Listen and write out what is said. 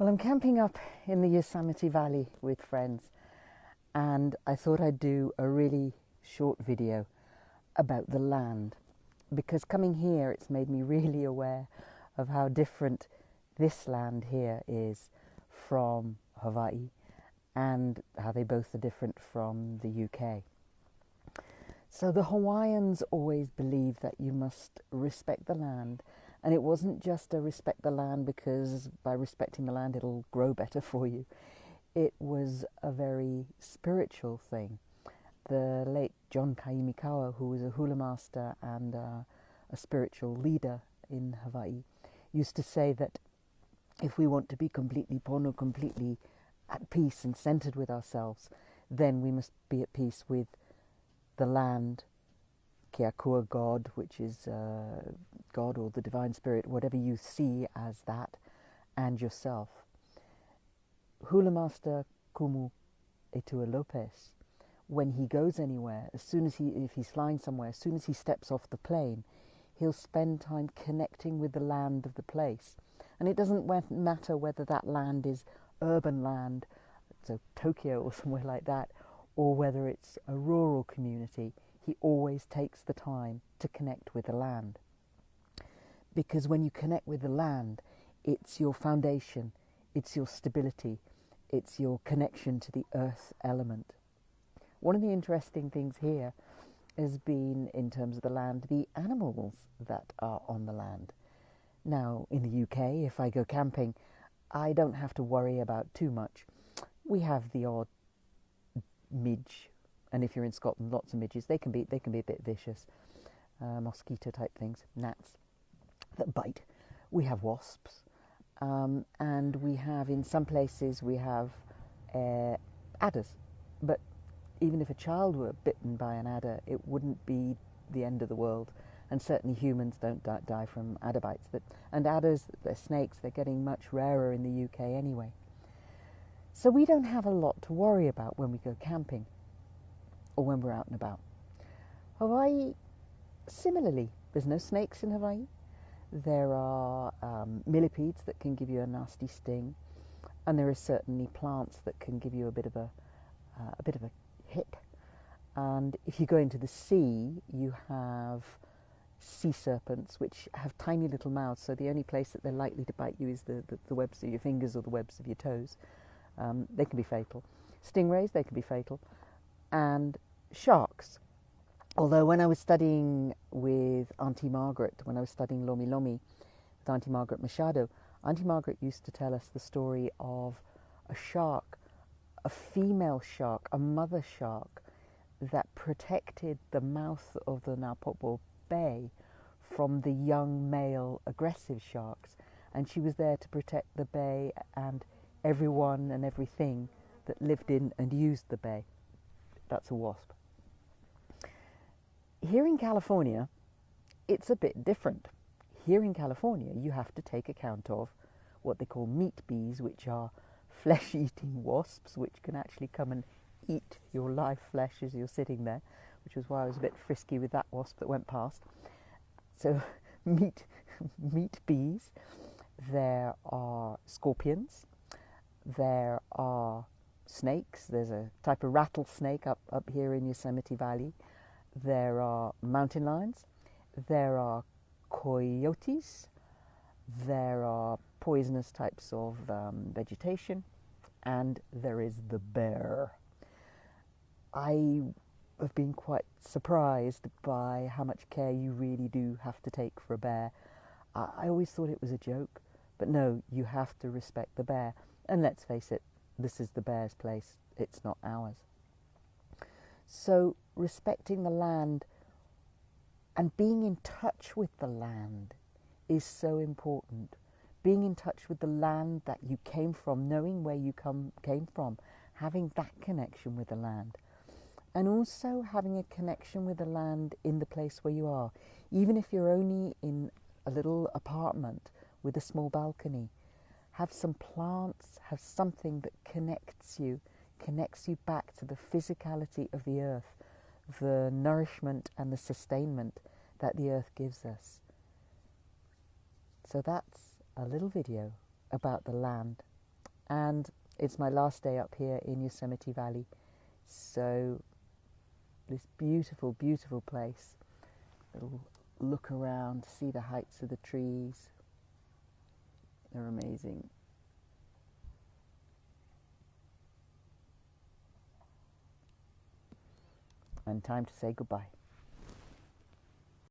Well, I'm camping up in the Yosemite Valley with friends, and I thought I'd do a really short video about the land, because coming here it's made me really aware of how different this land here is from Hawaii, and how they both are different from the UK. So the Hawaiians always believed that you must respect the land, and it wasn't just a respect the land because by respecting the land it'll grow better for you. It was a very spiritual thing. The late John Kaimikawa, who was a hula master and a spiritual leader in Hawaii, used to say that if we want to be completely pono, completely at peace and centered with ourselves, then we must be at peace with the land, Keakua God, which is God or the Divine Spirit, whatever you see as that, and yourself. Hula Master Kumu Etua Lopez, when he goes anywhere, if he's flying somewhere, as soon as he steps off the plane, he'll spend time connecting with the land of the place. And it doesn't matter whether that land is urban land, so Tokyo or somewhere like that, or whether it's a rural community, he always takes the time to connect with the land. Because when you connect with the land, it's your foundation, it's your stability, it's your connection to the earth element. One of the interesting things here has been, in terms of the land, the animals that are on the land. Now, in the UK, if I go camping, I don't have to worry about too much. We have the odd midge, and if you're in Scotland, lots of midges. They can be a bit vicious, mosquito type things, gnats that bite. We have wasps, and we have, in some places, we have adders. But even if a child were bitten by an adder, it wouldn't be the end of the world. And certainly humans don't die from adder bites. And adders, they're snakes, they're getting much rarer in the UK anyway. So we don't have a lot to worry about when we go camping or when we're out and about. Hawaii, similarly, there's no snakes in Hawaii. There are millipedes that can give you a nasty sting, and there are certainly plants that can give you a bit of a hit. And if you go into the sea, you have sea serpents, which have tiny little mouths, so the only place that they're likely to bite you is the webs of your fingers or the webs of your toes. They can be fatal. Stingrays, they can be fatal. And sharks. Although when I was studying with Auntie Margaret, when I was studying Lomi Lomi with Auntie Margaret Machado, Auntie Margaret used to tell us the story of a shark, a female shark, a mother shark, that protected the mouth of the Napopo Bay from the young male aggressive sharks. And she was there to protect the bay and everyone and everything that lived in and used the bay. That's a wasp. Here in California, it's a bit different. Here in California, you have to take account of what they call meat bees, which are flesh-eating wasps, which can actually come and eat your live flesh as you're sitting there, which was why I was a bit frisky with that wasp that went past. So meat bees. There are scorpions. There are snakes. There's a type of rattlesnake up here in Yosemite Valley. There are mountain lions. There are coyotes. There are poisonous types of vegetation. And there is the bear. I have been quite surprised by how much care you really do have to take for a bear. I always thought it was a joke, but no, you have to respect the bear. And let's face it, this is the bear's place, it's not ours. So respecting the land and being in touch with the land is so important. Being in touch with the land that you came from, knowing where you came from, having that connection with the land. And also having a connection with the land in the place where you are. Even if you're only in a little apartment with a small balcony, have some plants, have something that connects you back to the physicality of the earth, the nourishment and the sustainment that the earth gives us. So that's a little video about the land And it's my last day up here in Yosemite Valley. So this beautiful, beautiful place. Little look around, see the heights of the trees. They're amazing. And time to say goodbye.